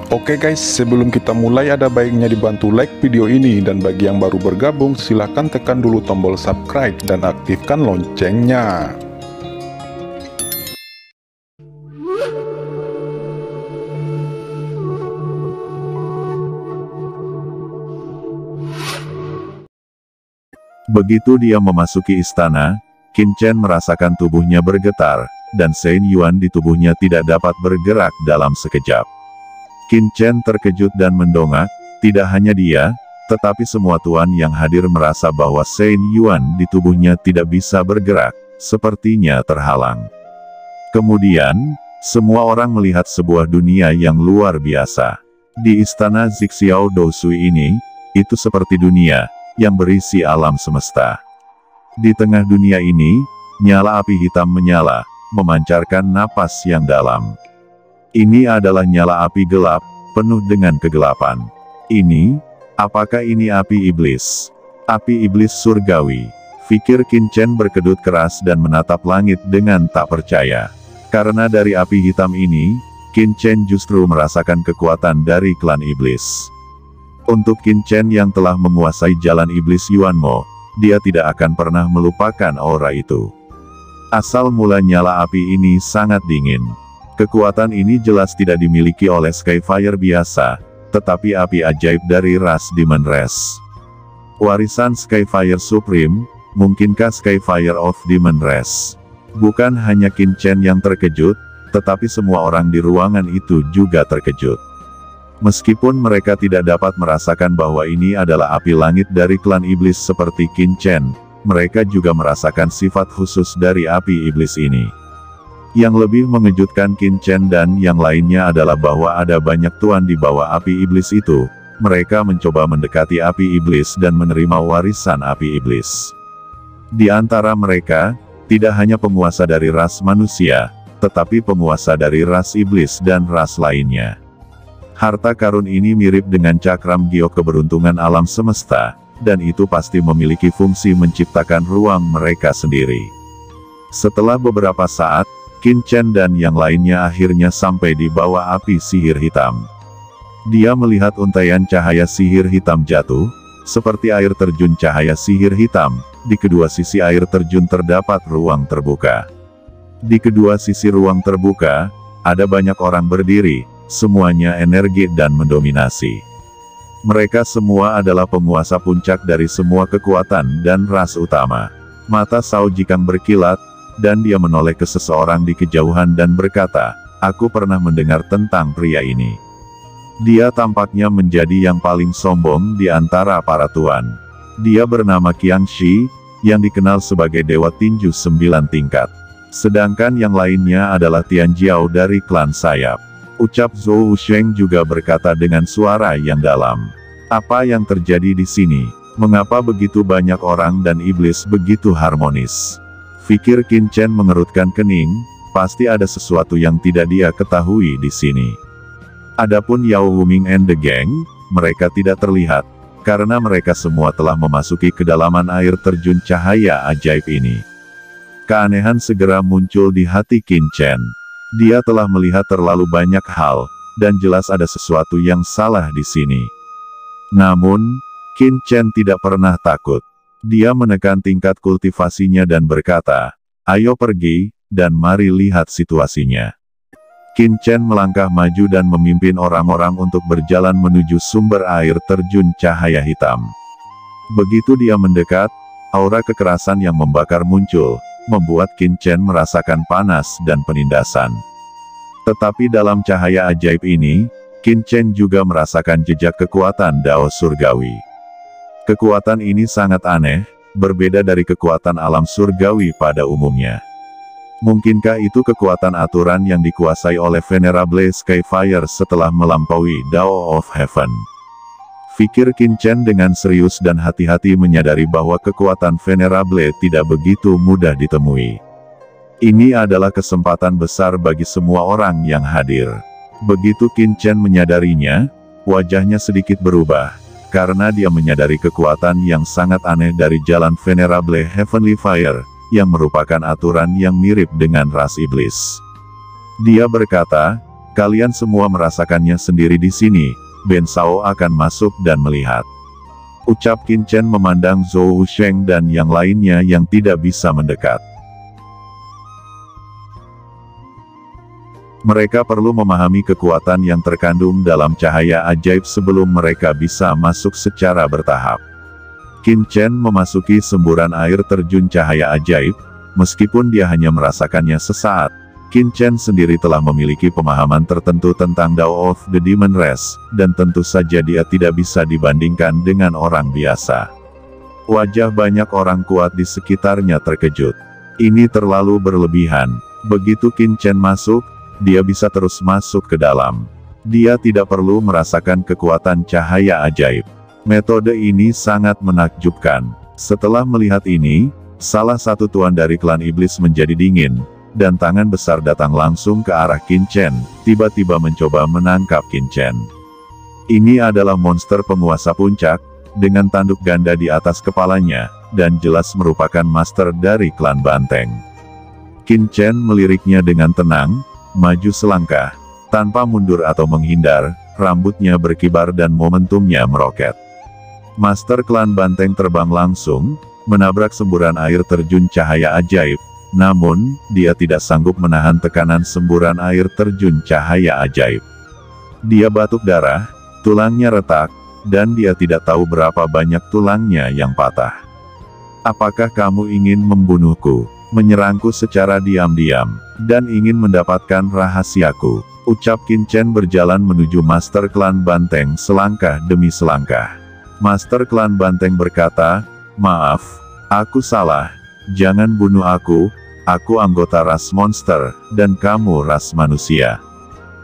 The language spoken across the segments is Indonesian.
Oke guys, sebelum kita mulai ada baiknya dibantu like video ini, dan bagi yang baru bergabung silahkan tekan dulu tombol subscribe dan aktifkan loncengnya. Begitu dia memasuki istana, Qin Chen merasakan tubuhnya bergetar, dan Shen Yuan di tubuhnya tidak dapat bergerak dalam sekejap. Qin Chen terkejut dan mendongak. Tidak hanya dia, tetapi semua tuan yang hadir merasa bahwa Shen Yuan di tubuhnya tidak bisa bergerak, sepertinya terhalang. Kemudian, semua orang melihat sebuah dunia yang luar biasa. Di istana Zixiao Dousui ini, itu seperti dunia yang berisi alam semesta. Di tengah dunia ini, nyala api hitam menyala, memancarkan napas yang dalam. Ini adalah nyala api gelap, penuh dengan kegelapan. Apakah ini api iblis? Api iblis surgawi. Pikir Qin Chen berkedut keras dan menatap langit dengan tak percaya. Karena dari api hitam ini, Qin Chen justru merasakan kekuatan dari klan iblis. Untuk Qin Chen yang telah menguasai jalan iblis Yuan Mo, dia tidak akan pernah melupakan aura itu. Asal mula nyala api ini sangat dingin. Kekuatan ini jelas tidak dimiliki oleh Skyfire biasa, tetapi api ajaib dari ras Demon Race. Warisan Skyfire Supreme, mungkinkah Skyfire of Demon Race? Bukan hanya Qin Chen yang terkejut, tetapi semua orang di ruangan itu juga terkejut. Meskipun mereka tidak dapat merasakan bahwa ini adalah api langit dari klan iblis seperti Qin Chen, mereka juga merasakan sifat khusus dari api iblis ini. Yang lebih mengejutkan Qin Chen dan yang lainnya adalah bahwa ada banyak tuan di bawah api iblis itu. Mereka mencoba mendekati api iblis dan menerima warisan api iblis. Di antara mereka, tidak hanya penguasa dari ras manusia, tetapi penguasa dari ras iblis dan ras lainnya. Harta karun ini mirip dengan cakram giok keberuntungan alam semesta, dan itu pasti memiliki fungsi menciptakan ruang mereka sendiri. Setelah beberapa saat, Qin Chen dan yang lainnya akhirnya sampai di bawah api sihir hitam. Dia melihat untaian cahaya sihir hitam jatuh, seperti air terjun cahaya sihir hitam. Di kedua sisi air terjun terdapat ruang terbuka. Di kedua sisi ruang terbuka, ada banyak orang berdiri, semuanya energi dan mendominasi. Mereka semua adalah penguasa puncak dari semua kekuatan dan ras utama. Mata Shao Jikang berkilat, dan dia menoleh ke seseorang di kejauhan dan berkata, "Aku pernah mendengar tentang pria ini. Dia tampaknya menjadi yang paling sombong di antara para tuan. Dia bernama Qiang Shi, yang dikenal sebagai Dewa Tinju 9 tingkat. Sedangkan yang lainnya adalah Tian Jiao dari klan sayap." Ucap Zhou Sheng juga berkata dengan suara yang dalam, "Apa yang terjadi di sini? Mengapa begitu banyak orang dan iblis begitu harmonis?" Pikir Qin Chen mengerutkan kening, pasti ada sesuatu yang tidak dia ketahui di sini. Adapun Yao Wuming and the gang, mereka tidak terlihat, karena mereka semua telah memasuki kedalaman air terjun cahaya ajaib ini. Keanehan segera muncul di hati Qin Chen. Dia telah melihat terlalu banyak hal, dan jelas ada sesuatu yang salah di sini. Namun, Qin Chen tidak pernah takut. Dia menekan tingkat kultivasinya dan berkata, "Ayo pergi, dan mari lihat situasinya." Qin Chen melangkah maju dan memimpin orang-orang untuk berjalan menuju sumber air terjun cahaya hitam. Begitu dia mendekat, aura kekerasan yang membakar muncul, membuat Qin Chen merasakan panas dan penindasan. Tetapi dalam cahaya ajaib ini, Qin Chen juga merasakan jejak kekuatan Dao surgawi. Kekuatan ini sangat aneh, berbeda dari kekuatan alam surgawi pada umumnya. Mungkinkah itu kekuatan aturan yang dikuasai oleh Venerable Skyfire setelah melampaui Dao of Heaven? Pikir Qin Chen dengan serius dan hati-hati menyadari bahwa kekuatan Venerable tidak begitu mudah ditemui. Ini adalah kesempatan besar bagi semua orang yang hadir. Begitu Qin Chen menyadarinya, wajahnya sedikit berubah. Karena dia menyadari kekuatan yang sangat aneh dari jalan Venerable Heavenly Fire, yang merupakan aturan yang mirip dengan ras iblis. Dia berkata, Kalian semua merasakannya sendiri di sini, Ben Shao akan masuk dan melihat. Ucap Qin Chen memandang Zhou Wusheng dan yang lainnya yang tidak bisa mendekat. Mereka perlu memahami kekuatan yang terkandung dalam cahaya ajaib sebelum mereka bisa masuk secara bertahap. Qin Chen memasuki semburan air terjun cahaya ajaib, meskipun dia hanya merasakannya sesaat. Qin Chen sendiri telah memiliki pemahaman tertentu tentang Dao of the Demon Race, dan tentu saja dia tidak bisa dibandingkan dengan orang biasa. Wajah banyak orang kuat di sekitarnya terkejut. Ini terlalu berlebihan. Begitu Qin Chen masuk, dia bisa terus masuk ke dalam. Dia tidak perlu merasakan kekuatan cahaya ajaib. Metode ini sangat menakjubkan. Setelah melihat ini, salah satu tuan dari klan iblis menjadi dingin, dan tangan besar datang langsung ke arah Qin Chen, tiba-tiba mencoba menangkap Qin Chen. Ini adalah monster penguasa puncak, dengan tanduk ganda di atas kepalanya, dan jelas merupakan master dari klan Banteng. Qin Chen meliriknya dengan tenang, maju selangkah, tanpa mundur atau menghindar, rambutnya berkibar dan momentumnya meroket. Master klan Banteng terbang langsung, menabrak semburan air terjun cahaya ajaib, namun, dia tidak sanggup menahan tekanan semburan air terjun cahaya ajaib. Dia batuk darah, tulangnya retak, dan dia tidak tahu berapa banyak tulangnya yang patah. Apakah kamu ingin membunuhku, menyerangku secara diam-diam, dan ingin mendapatkan rahasiaku? Ucap Qin Chen berjalan menuju Master Klan Banteng selangkah demi selangkah. Master Klan Banteng berkata, "Maaf, aku salah, jangan bunuh aku anggota ras monster, dan kamu ras manusia.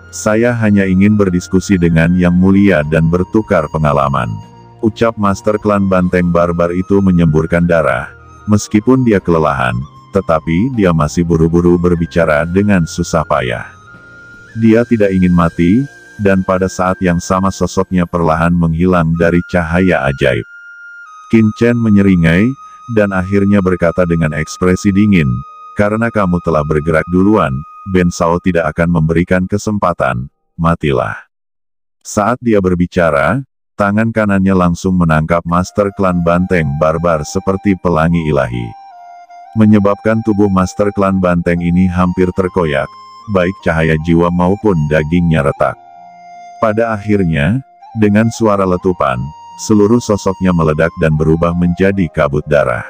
Saya hanya ingin berdiskusi dengan yang mulia dan bertukar pengalaman." Ucap Master Klan Banteng barbar itu menyemburkan darah. Meskipun dia kelelahan, tetapi dia masih buru-buru berbicara dengan susah payah. Dia tidak ingin mati, dan pada saat yang sama sosoknya perlahan menghilang dari cahaya ajaib. Qin Chen menyeringai, dan akhirnya berkata dengan ekspresi dingin, "Karena kamu telah bergerak duluan, Ben Shao tidak akan memberikan kesempatan, matilah." Saat dia berbicara, tangan kanannya langsung menangkap Master Klan Banteng barbar seperti pelangi ilahi. Menyebabkan tubuh Master Klan Banteng ini hampir terkoyak, baik cahaya jiwa maupun dagingnya retak. Pada akhirnya, dengan suara letupan, seluruh sosoknya meledak dan berubah menjadi kabut darah.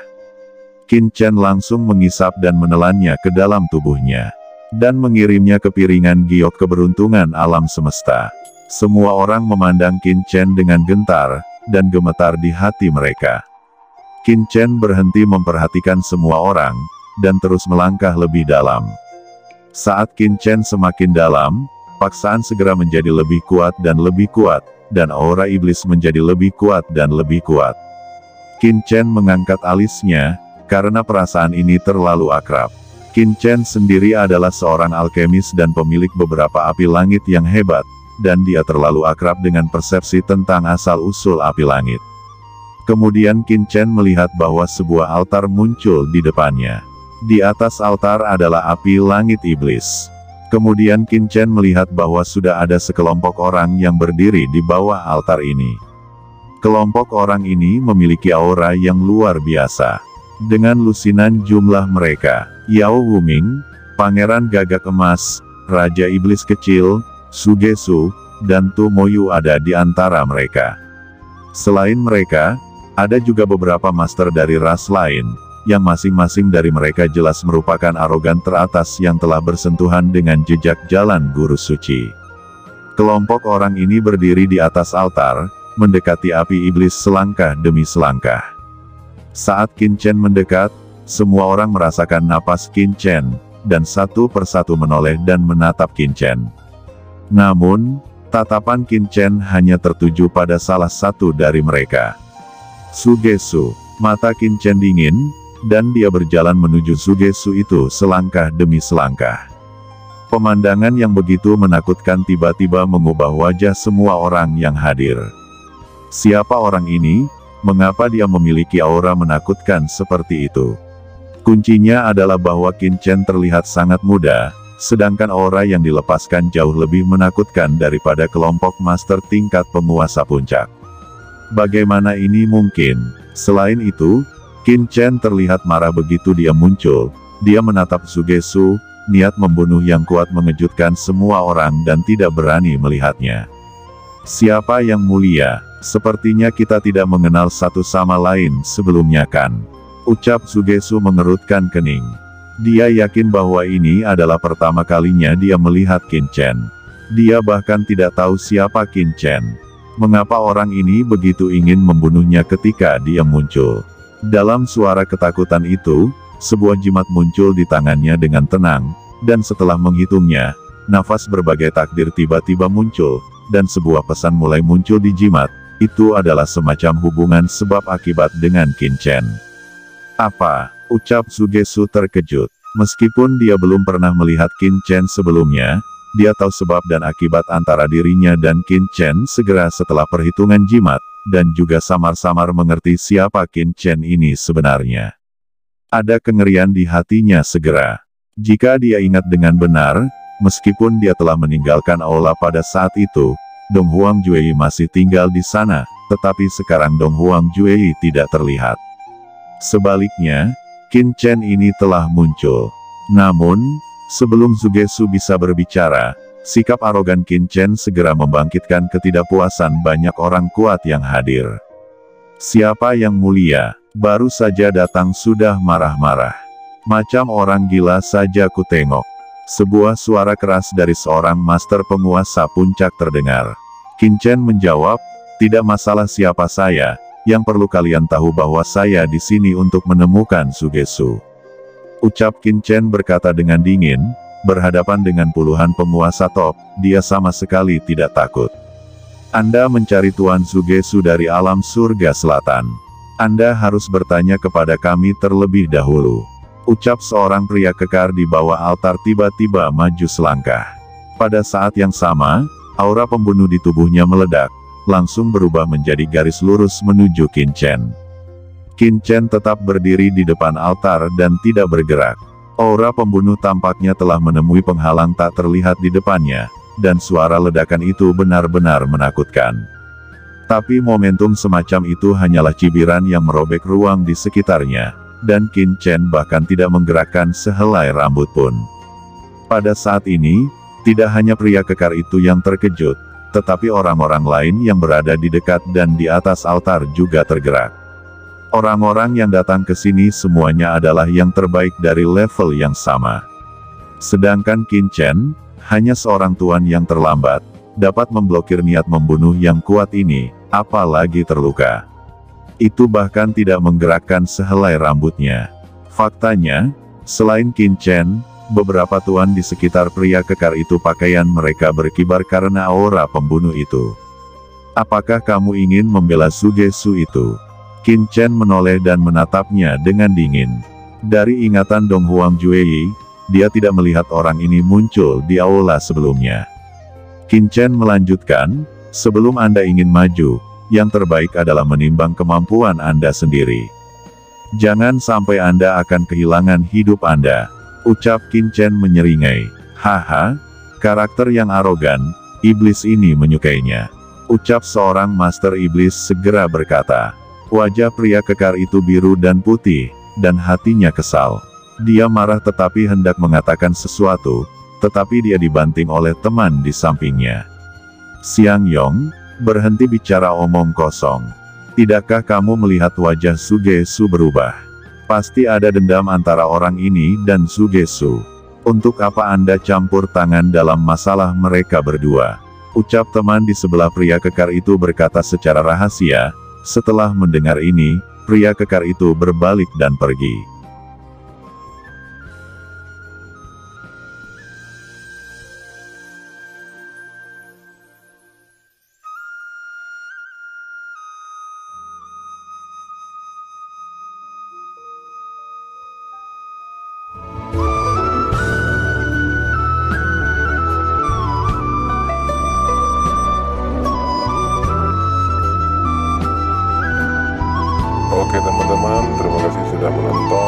Qin Chen langsung mengisap dan menelannya ke dalam tubuhnya, dan mengirimnya ke piringan giok keberuntungan alam semesta. Semua orang memandang Qin Chen dengan gentar, dan gemetar di hati mereka. Qin Chen berhenti memperhatikan semua orang, dan terus melangkah lebih dalam. Saat Qin Chen semakin dalam, paksaan segera menjadi lebih kuat, dan aura iblis menjadi lebih kuat dan lebih kuat. Qin Chen mengangkat alisnya, karena perasaan ini terlalu akrab. Qin Chen sendiri adalah seorang alkemis dan pemilik beberapa api langit yang hebat, dan dia terlalu akrab dengan persepsi tentang asal-usul api langit. Kemudian Qin Chen melihat bahwa sebuah altar muncul di depannya. Di atas altar adalah api langit iblis. Kemudian Qin Chen melihat bahwa sudah ada sekelompok orang yang berdiri di bawah altar ini. Kelompok orang ini memiliki aura yang luar biasa. Dengan lusinan jumlah mereka, Yao Wuming, Pangeran Gagak Emas, Raja Iblis Kecil, Sugesu, dan Tu Moyu ada di antara mereka. Selain mereka, ada juga beberapa master dari ras lain, yang masing-masing dari mereka jelas merupakan arogan teratas yang telah bersentuhan dengan jejak jalan guru suci. Kelompok orang ini berdiri di atas altar, mendekati api iblis selangkah demi selangkah. Saat Qin Chen mendekat, semua orang merasakan napas Qin Chen, dan satu persatu menoleh dan menatap Qin Chen. Namun, tatapan Qin Chen hanya tertuju pada salah satu dari mereka. Sugesu. Mata Qin Chen dingin, dan dia berjalan menuju Sugesu itu selangkah demi selangkah. Pemandangan yang begitu menakutkan tiba-tiba mengubah wajah semua orang yang hadir. Siapa orang ini? Mengapa dia memiliki aura menakutkan seperti itu? Kuncinya adalah bahwa Qin Chen terlihat sangat muda, sedangkan aura yang dilepaskan jauh lebih menakutkan daripada kelompok master tingkat penguasa puncak. Bagaimana ini mungkin? Selain itu, Qin Chen terlihat marah begitu dia muncul. Dia menatap Sugesu, niat membunuh yang kuat mengejutkan semua orang dan tidak berani melihatnya. Siapa yang mulia? Sepertinya kita tidak mengenal satu sama lain sebelumnya kan? Ucap Sugesu mengerutkan kening. Dia yakin bahwa ini adalah pertama kalinya dia melihat Qin Chen. Dia bahkan tidak tahu siapa Qin Chen. Mengapa orang ini begitu ingin membunuhnya ketika dia muncul? Dalam suara ketakutan itu, sebuah jimat muncul di tangannya dengan tenang, dan setelah menghitungnya, nafas berbagai takdir tiba-tiba muncul, dan sebuah pesan mulai muncul di jimat. Itu adalah semacam hubungan sebab akibat dengan Qin Chen. Apa? Ucap Sugesu terkejut. Meskipun dia belum pernah melihat Qin Chen sebelumnya, dia tahu sebab dan akibat antara dirinya dan Qin Chen segera setelah perhitungan jimat, dan juga samar-samar mengerti siapa Qin Chen ini sebenarnya. Ada kengerian di hatinya segera. Jika dia ingat dengan benar, meskipun dia telah meninggalkan aula pada saat itu, Dong Huang Juei masih tinggal di sana, tetapi sekarang Dong Huang Juei tidak terlihat. Sebaliknya, Qin Chen ini telah muncul. Namun, sebelum Sugesu bisa berbicara, sikap arogan Qin Chen segera membangkitkan ketidakpuasan banyak orang kuat yang hadir. Siapa yang mulia? Baru saja datang sudah marah-marah. Macam orang gila saja ku tengok. Sebuah suara keras dari seorang master penguasa puncak terdengar. Qin Chen menjawab, tidak masalah siapa saya, yang perlu kalian tahu bahwa saya di sini untuk menemukan Sugesu. Ucap Qin Chen berkata dengan dingin, berhadapan dengan puluhan penguasa top, dia sama sekali tidak takut. Anda mencari Tuan Sugesu dari alam surga selatan. Anda harus bertanya kepada kami terlebih dahulu. Ucap seorang pria kekar di bawah altar tiba-tiba maju selangkah. Pada saat yang sama, aura pembunuh di tubuhnya meledak, langsung berubah menjadi garis lurus menuju Qin Chen. Qin Chen tetap berdiri di depan altar dan tidak bergerak. Aura pembunuh tampaknya telah menemui penghalang tak terlihat di depannya, dan suara ledakan itu benar-benar menakutkan. Tapi momentum semacam itu hanyalah cibiran yang merobek ruang di sekitarnya, dan Qin Chen bahkan tidak menggerakkan sehelai rambut pun. Pada saat ini, tidak hanya pria kekar itu yang terkejut, tetapi orang-orang lain yang berada di dekat dan di atas altar juga tergerak. Orang-orang yang datang ke sini semuanya adalah yang terbaik dari level yang sama. Sedangkan Qin Chen, hanya seorang tuan yang terlambat, dapat memblokir niat membunuh yang kuat ini, apalagi terluka. Itu bahkan tidak menggerakkan sehelai rambutnya. Faktanya, selain Qin Chen, beberapa tuan di sekitar pria kekar itu pakaian mereka berkibar karena aura pembunuh itu. Apakah kamu ingin membela Sugesu itu? Qin Chen menoleh dan menatapnya dengan dingin. Dari ingatan Dong Huang Juei, dia tidak melihat orang ini muncul di aula sebelumnya. Qin Chen melanjutkan, sebelum Anda ingin maju, yang terbaik adalah menimbang kemampuan Anda sendiri. Jangan sampai Anda akan kehilangan hidup Anda. Ucap Qin Chen menyeringai. Haha, karakter yang arogan, iblis ini menyukainya. Ucap seorang master iblis segera berkata. Wajah pria kekar itu biru dan putih, dan hatinya kesal. Dia marah tetapi hendak mengatakan sesuatu, tetapi dia dibanting oleh teman di sampingnya. Xiang Yong, berhenti bicara omong kosong. Tidakkah kamu melihat wajah Sugesu berubah? Pasti ada dendam antara orang ini dan Sugesu. Untuk apa Anda campur tangan dalam masalah mereka berdua? Ucap teman di sebelah pria kekar itu berkata secara rahasia. Setelah mendengar ini, pria kekar itu berbalik dan pergi. Oke teman-teman, terima kasih sudah menonton.